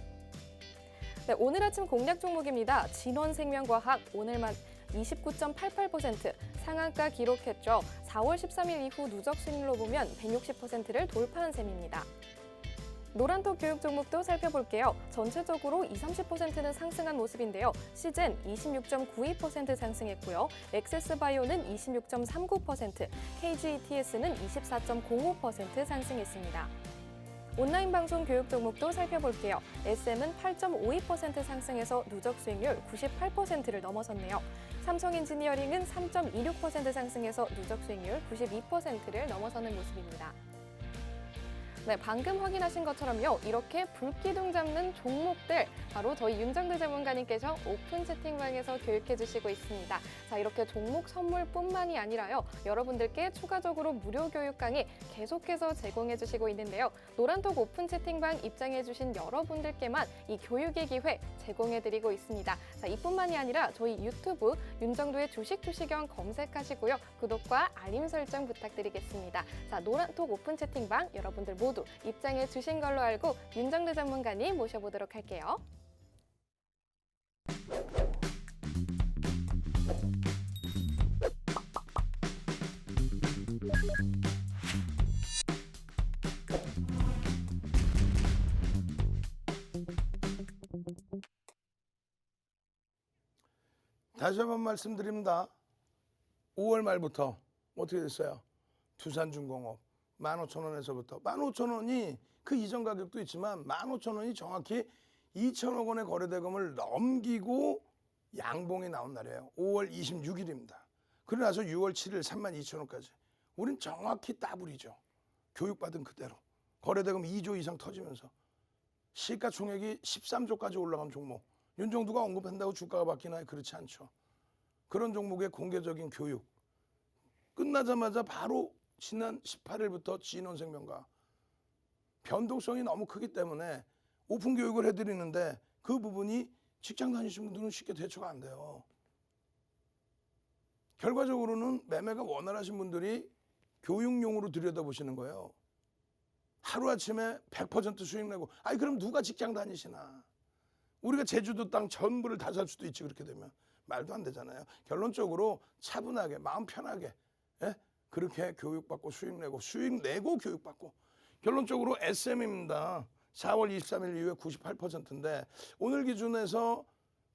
네, 오늘 아침 공략 종목입니다. 진원생명과학 오늘만 29.88% 상한가 기록했죠. 4월 13일 이후 누적 수익률로 보면 160%를 돌파한 셈입니다. 노란톡 교육 종목도 살펴볼게요. 전체적으로 20-30%는 상승한 모습인데요. 시젠 26.92% 상승했고요. 엑세스바이오는 26.39%, KGETS는 24.05% 상승했습니다. 온라인 방송 교육 종목도 살펴볼게요. SM은 8.52% 상승해서 누적 수익률 98%를 넘어섰네요. 삼성 엔지니어링은 3.26% 상승해서 누적 수익률 92%를 넘어서는 모습입니다. 네, 방금 확인하신 것처럼요. 이렇게 불기둥 잡는 종목들 바로 저희 윤정두 전문가님께서 오픈 채팅방에서 교육해 주시고 있습니다. 자, 이렇게 종목 선물뿐만이 아니라요. 여러분들께 추가적으로 무료 교육 강의 계속해서 제공해 주시고 있는데요. 노란톡 오픈 채팅방 입장해 주신 여러분들께만 이 교육의 기회 제공해 드리고 있습니다. 자, 이뿐만이 아니라 저희 유튜브 윤정두의 주식투시경 검색하시고요. 구독과 알림 설정 부탁드리겠습니다. 자, 노란톡 오픈 채팅방 여러분들 모두 입장해 주신 걸로 알고 윤정두 전문가님 모셔보도록 할게요. 다시 한번 말씀드립니다. 5월 말부터 어떻게 됐어요? 두산중공업 15,000원에서부터 15,000원이 그 이전 가격도 있지만 15,000원이 정확히 2천억 원의 거래대금을 넘기고 양봉이 나온 날이에요. 5월 26일입니다. 그러고 나서 6월 7일 32,000원까지. 우린 정확히 따블이죠. 교육받은 그대로. 거래대금 2조 이상 터지면서 시가총액이 13조까지 올라간 종목. 윤정두가 언급한다고 주가가 바뀌나요? 그렇지 않죠. 그런 종목의 공개적인 교육. 끝나자마자 바로 지난 18일부터 진원생명과 변동성이 너무 크기 때문에 오픈 교육을 해드리는데 그 부분이 직장 다니시는 분들은 쉽게 대처가 안 돼요. 결과적으로는 매매가 원활하신 분들이 교육용으로 들여다보시는 거예요. 하루아침에 100% 수익 내고 아니 그럼 누가 직장 다니시나. 우리가 제주도 땅 전부를 다 살 수도 있지 그렇게 되면. 말도 안 되잖아요. 결론적으로 차분하게 마음 편하게 그렇게 교육받고 수익 내고 교육받고. 결론적으로 SM입니다. 4월 23일 이후에 98%인데 오늘 기준에서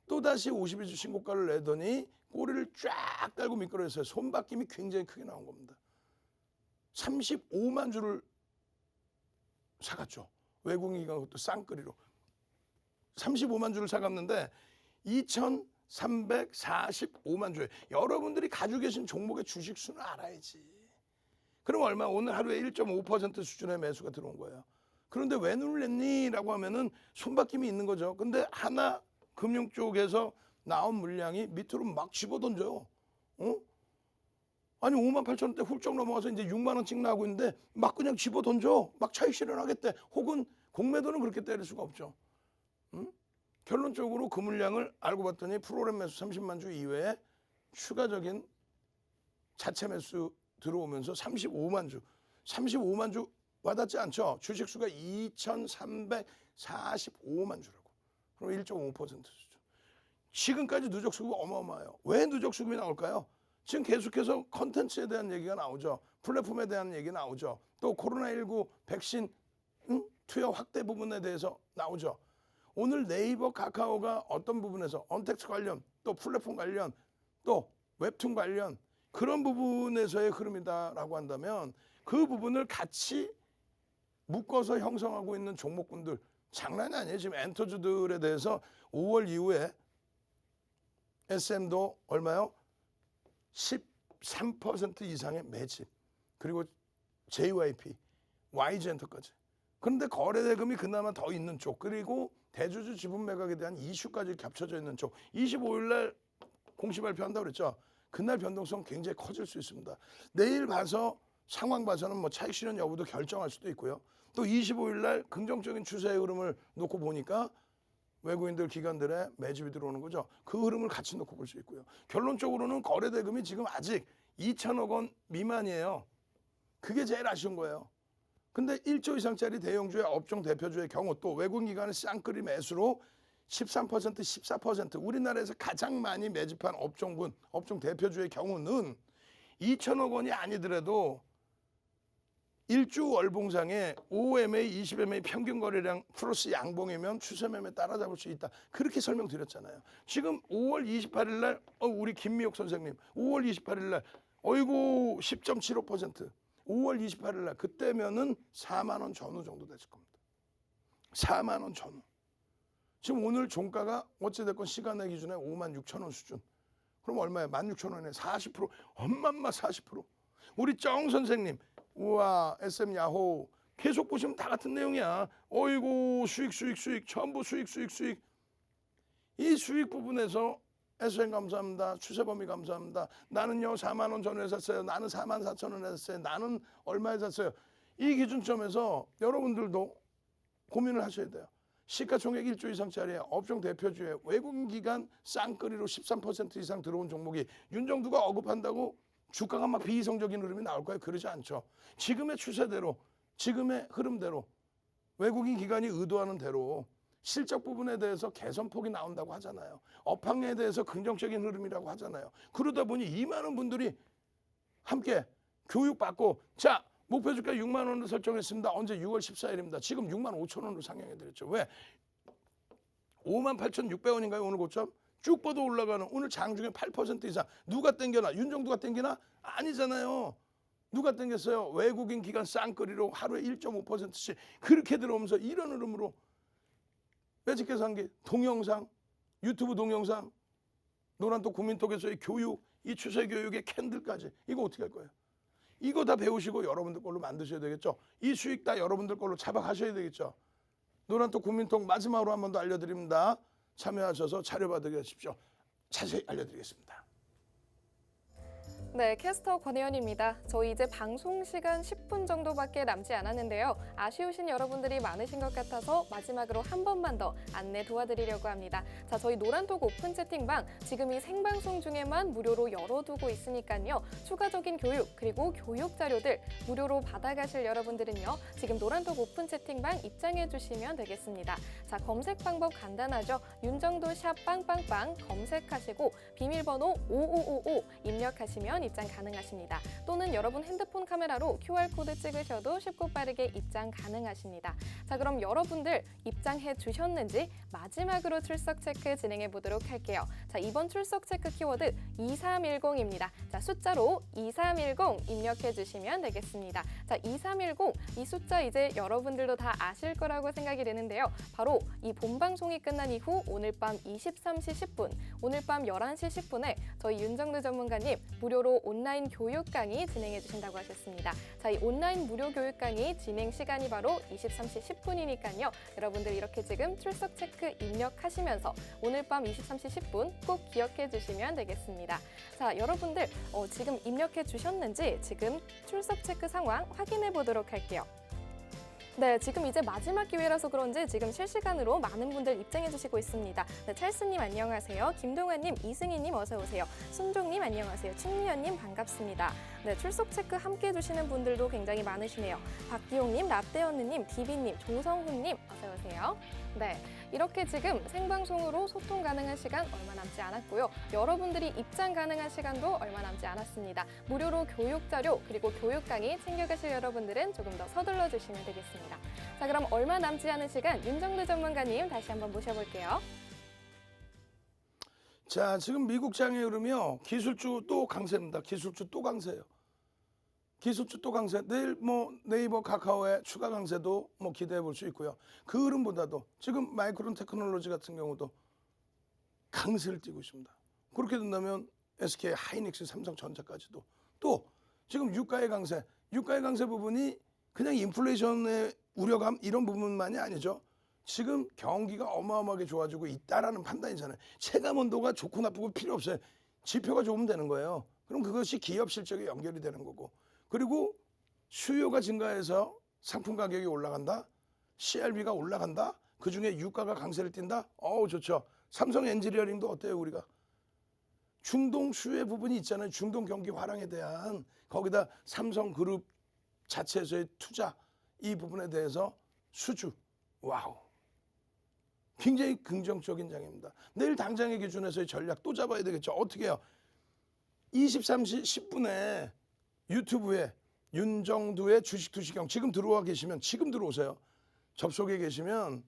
또다시 52주 신고가를 내더니 꼬리를 쫙 달고 미끄러졌어요. 손바뀜이 굉장히 크게 나온 겁니다. 35만 주를 사갔죠. 외국인과 그것도 쌍끌이로. 35만 주를 사갔는데 2,345만 주에 여러분들이 가지고 계신 종목의 주식 수는 알아야지. 그럼 얼마? 오늘 하루에 1.5% 수준의 매수가 들어온 거예요. 그런데 왜 눌렸니? 라고 하면은 손바뀜이 있는 거죠. 근데 하나 금융 쪽에서 나온 물량이 밑으로 막 집어던져요. 아니 58,000원대 훌쩍 넘어가서 이제 6만 원씩 나고 있는데 막 그냥 집어던져. 막 차익 실현하겠대. 혹은 공매도는 그렇게 때릴 수가 없죠. 결론적으로 그 물량을 알고 봤더니 프로그램 매수 30만 주 이외에 추가적인 자체 매수 들어오면서 35만 주 와닿지 않죠? 주식수가 2,345만 주라고. 그럼 1.5% 수준. 지금까지 누적 수급이 어마어마해요. 왜 누적 수급이 나올까요? 지금 계속해서 컨텐츠에 대한 얘기가 나오죠. 플랫폼에 대한 얘기 나오죠. 또 코로나19 백신 투여 확대 부분에 대해서 나오죠. 오늘 네이버, 카카오가 어떤 부분에서 언택트 관련, 또 플랫폼 관련, 또 웹툰 관련 그런 부분에서의 흐름이다라고 한다면 그 부분을 같이 묶어서 형성하고 있는 종목군들 장난이 아니에요. 지금 엔터주들에 대해서 5월 이후에 SM도 얼마요? 13% 이상의 매집. 그리고 JYP, YG엔터까지. 그런데 거래대금이 그나마 더 있는 쪽, 그리고 대주주 지분 매각에 대한 이슈까지 겹쳐져 있는 쪽. 25일 날 공시 발표한다고 그랬죠. 그날 변동성 굉장히 커질 수 있습니다. 내일 봐서 상황 봐서는 뭐 차익 실현 여부도 결정할 수도 있고요. 또 25일 날 긍정적인 추세의 흐름을 놓고 보니까 외국인들 기관들의 매집이 들어오는 거죠. 그 흐름을 같이 놓고 볼 수 있고요. 결론적으로는 거래 대금이 지금 아직 2천억 원 미만이에요. 그게 제일 아쉬운 거예요. 근데 1조 이상짜리 대형주의 업종 대표주의 경우 또 외국인 기관의 쌍끌이 매수로 13%, 14% 우리나라에서 가장 많이 매집한 업종군, 업종 대표주의 경우는 2천억 원이 아니더라도 1주 월봉상에 5MA, 20MA 평균 거래량 플러스 양봉이면 추세 매매 따라잡을 수 있다. 그렇게 설명드렸잖아요. 지금 5월 28일 날 우리 김미옥 선생님 5월 28일 날 어이구 10.75% 5월 28일 날 그때면은 4만 원 전후 정도 됐을 겁니다. 4만 원 전후. 지금 오늘 종가가 어찌됐건 시간의 기준에 5만 6천 원 수준. 그럼 얼마예요? 16,000원에 40%. 엄마마 40%. 우리 정 선생님. 우와 SM 야호. 계속 보시면 다 같은 내용이야. 어이구 수익 전부 수익. 이 수익 부분에서 SN 감사합니다. 추세범위 감사합니다. 나는요 4만 원 전후에 샀어요. 나는 4만 4천 원에 샀어요. 나는 얼마에 샀어요. 이 기준점에서 여러분들도 고민을 하셔야 돼요. 시가총액 1조 이상짜리 업종 대표주의 외국인 기관 쌍끌이로 13% 이상 들어온 종목이 윤정두가 언급한다고 주가가 막 비이성적인 흐름이 나올까요? 그러지 않죠. 지금의 추세대로, 지금의 흐름대로 외국인 기관이 의도하는 대로 실적 부분에 대해서 개선폭이 나온다고 하잖아요. 업황에 대해서 긍정적인 흐름이라고 하잖아요. 그러다 보니 2만 원 분들이 함께 교육받고 자 목표 주가 6만 원으로 설정했습니다. 언제 6월 14일입니다. 지금 6만 5천 원으로 상향해드렸죠. 왜? 5만 8,600원인가요? 오늘 고점? 쭉 뻗어 올라가는 오늘 장 중에 8% 이상. 누가 땡겨나? 윤정두가 땡기나? 아니잖아요. 누가 땡겼어요? 외국인 기관 쌍끌이로 하루에 1.5%씩 그렇게 들어오면서 이런 흐름으로 매직 계산기, 동영상, 유튜브 동영상, 노란톡 국민톡에서의 교육, 이 추세 교육의 캔들까지 이거 어떻게 할 거예요? 이거 다 배우시고 여러분들 걸로 만드셔야 되겠죠. 이 수익 다 여러분들 걸로 잡아가셔야 되겠죠. 노란톡 국민톡 마지막으로 한 번 더 알려드립니다. 참여하셔서 자료 받으십시오. 자세히 알려드리겠습니다. 네, 캐스터 권혜연입니다. 저희 이제 방송 시간 10분 정도밖에 남지 않았는데요. 아쉬우신 여러분들이 많으신 것 같아서 마지막으로 한 번만 더 안내 도와드리려고 합니다. 자, 저희 노란톡 오픈 채팅방 지금 이 생방송 중에만 무료로 열어두고 있으니까요. 추가적인 교육 그리고 교육 자료들 무료로 받아가실 여러분들은요. 지금 노란톡 오픈 채팅방 입장해 주시면 되겠습니다. 자, 검색 방법 간단하죠. 윤정도 샵 빵빵빵 검색하시고 비밀번호 5555 입력하시면 입장 가능하십니다. 또는 여러분 핸드폰 카메라로 QR코드 찍으셔도 쉽고 빠르게 입장 가능하십니다. 자, 그럼 여러분들 입장해 주셨는지 마지막으로 출석 체크 진행해 보도록 할게요. 자, 이번 출석 체크 키워드 2310입니다. 자, 숫자로 2310 입력해 주시면 되겠습니다. 자, 2310 이 숫자 이제 여러분들도 다 아실 거라고 생각이 되는데요. 바로 이 본방송이 끝난 이후 오늘 밤 23시 10분, 오늘 밤 11시 10분에 저희 윤정두 전문가님 무료로 온라인 교육 강의 진행해 주신다고 하셨습니다. 자, 이 온라인 무료 교육 강의 진행 시간이 바로 23시 10분이니까요. 여러분들 이렇게 지금 출석 체크 입력하시면서 오늘 밤 23시 10분 꼭 기억해 주시면 되겠습니다. 자, 여러분들 지금 입력해 주셨는지 지금 출석 체크 상황 확인해 보도록 할게요. 네, 지금 이제 마지막 기회라서 그런지 지금 실시간으로 많은 분들 입장해 주시고 있습니다. 네, 찰스님 안녕하세요. 김동환님, 이승희님 어서 오세요. 순종님 안녕하세요. 친미연님 반갑습니다. 네, 출석 체크 함께 해주시는 분들도 굉장히 많으시네요. 박기용님, 라떼언니님, 디비님, 조성훈님 어서 오세요. 네, 이렇게 지금 생방송으로 소통 가능한 시간 얼마 남지 않았고요. 여러분들이 입장 가능한 시간도 얼마 남지 않았습니다. 무료로 교육 자료 그리고 교육 강의 챙겨가실 여러분들은 조금 더 서둘러 주시면 되겠습니다. 자, 그럼 얼마 남지 않은 시간 윤정두 전문가님 다시 한번 모셔볼게요. 자, 지금 미국장에 흐르며 기술주 또 강세입니다. 기술주 또 강세예요. 기술주 또 강세. 내일 뭐 네이버 카카오의 추가 강세도 뭐 기대해 볼 수 있고요. 그 흐름보다도 지금 마이크론 테크놀로지 같은 경우도 강세를 띠고 있습니다. 그렇게 된다면 SK 하이닉스, 삼성전자까지도 또 지금 유가의 강세 부분이 그냥 인플레이션의 우려감 이런 부분만이 아니죠. 지금 경기가 어마어마하게 좋아지고 있다라는 판단이잖아요. 체감 온도가 좋고 나쁘고 필요 없어요. 지표가 좋으면 되는 거예요. 그럼 그것이 기업 실적에 연결이 되는 거고. 그리고 수요가 증가해서 상품 가격이 올라간다. CRB가 올라간다. 그중에 유가가 강세를 띈다. 어우 좋죠. 삼성 엔지니어링도 어때요 우리가? 중동 수혜 부분이 있잖아요. 중동 경기 화랑에 대한 거기다 삼성그룹 자체에서의 투자 이 부분에 대해서 수주. 와우. 굉장히 긍정적인 장입니다. 내일 당장의 기준에서의 전략 또 잡아야 되겠죠. 어떻게 해요? 23시 10분에 유튜브에 윤정두의 주식 투시경 지금 들어와 계시면 지금 들어오세요. 접속해 계시면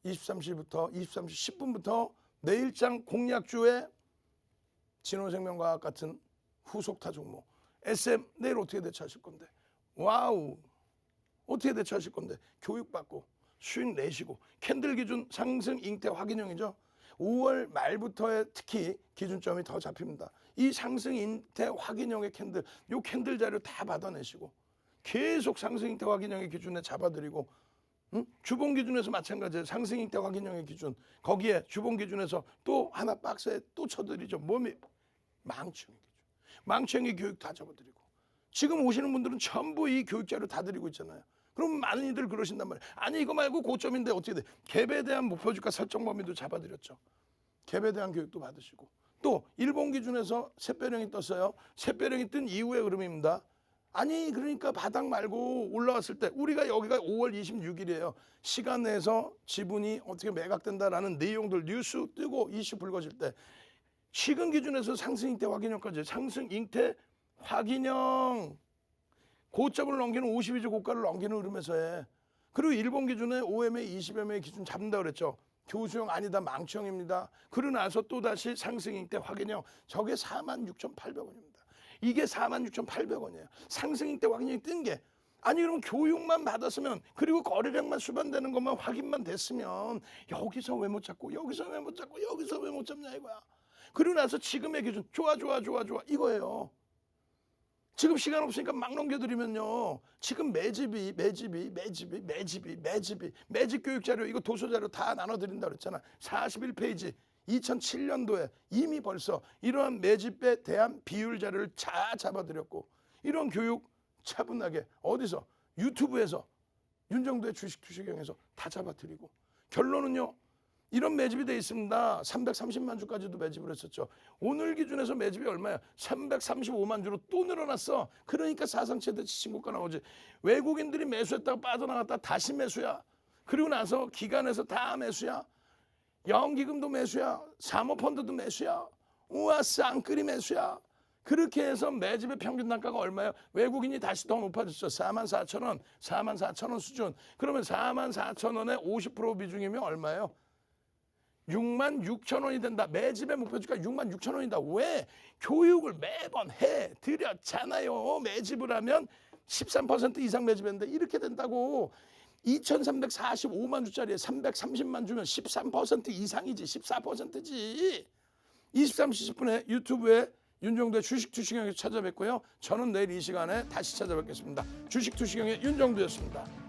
23시부터 23시 10분부터 내일장 공략주의 진호생명과학 같은 후속타 종목 SM 내일 어떻게 대처하실 건데? 와우. 어떻게 대처하실 건데? 교육받고 수익 내시고 캔들 기준 상승 잉태 확인형이죠. 5월 말부터의 특히 기준점이 더 잡힙니다. 이 상승 잉태 확인형의 캔들, 요 캔들 자료 다 받아내시고 계속 상승 잉태 확인형의 기준에 잡아드리고 주봉 기준에서 마찬가지예요. 상승 잉태 확인형의 기준 거기에 주봉 기준에서 또 하나 박스에 또 쳐드리죠. 몸이 망치형의 기준, 망치형의 교육 다 잡아드리고 지금 오시는 분들은 전부 이 교육 자료 다 드리고 있잖아요. 그럼 많은 이들 그러신단 말이에요. 아니 이거 말고 고점인데 어떻게 돼? 갭에 대한 목표주가 설정 범위도 잡아드렸죠. 갭에 대한 교육도 받으시고 또 일본 기준에서 샛별형이 떴어요. 샛별형이 뜬 이후의 흐름입니다. 아니 그러니까 바닥 말고 올라왔을 때 우리가 여기가 5월 26일이에요. 시간 내에서 지분이 어떻게 매각된다라는 내용들 뉴스 뜨고 이슈 불거질 때 시근 기준에서 상승 잉태 확인형까지 상승 잉태 확인형 고점을 넘기는 52주 고가를 넘기는 흐름에서 해. 그리고 일본 기준에 5MA, 20MA 기준 잡는다 그랬죠. 교수형 아니다 망치형입니다. 그러고 나서 또다시 상승 잉태 확인형 저게 46,800원입니다. 이게 46,800원이에요. 상승 잉태 확인형이 뜬 게 아니 그럼 교육만 받았으면 그리고 거래량만 수반되는 것만 확인만 됐으면 여기서 왜 못 잡고 여기서 왜 못 잡고 여기서 왜 못 잡냐 이거야. 그리고 나서 지금의 기준 좋아 이거예요. 지금 시간 없으니까 막 넘겨드리면요. 지금 매집 교육 자료 이거 도서 자료 다 나눠드린다 그랬잖아. 41페이지 2007년도에 이미 벌써 이러한 매집에 대한 비율 자료를 다 잡아드렸고 이런 교육 차분하게 어디서 유튜브에서 윤정두의 주식 투시경에서 다 잡아드리고 결론은요. 이런 매집이 돼 있습니다. 330만 주까지도 매집을 했었죠. 오늘 기준에서 매집이 얼마야? 335만 주로 또 늘어났어. 그러니까 사상 최대 신고가 나오지. 외국인들이 매수했다가 빠져나갔다 다시 매수야. 그리고 나서 기관에서 다 매수야. 연기금도 매수야. 사모펀드도 매수야. 우와 쌍끌이 매수야. 그렇게 해서 매집의 평균 단가가 얼마예요? 외국인이 다시 더 높아졌죠. 44,000원, 44,000원 수준. 그러면 44,000원에 50% 비중이면 얼마예요? 66,000원이 된다. 매집의 목표주가 66,000원이다. 왜? 교육을 매번 해드렸잖아요. 매집을 하면 13% 이상 매집했는데 이렇게 된다고. 2,345만 주짜리에 330만 주면 13% 이상이지. 14%지. 23시 10분에 유튜브에 윤정두의 주식 투시경에서 찾아뵙고요. 저는 내일 이 시간에 다시 찾아뵙겠습니다. 주식 투시경의 윤정두였습니다.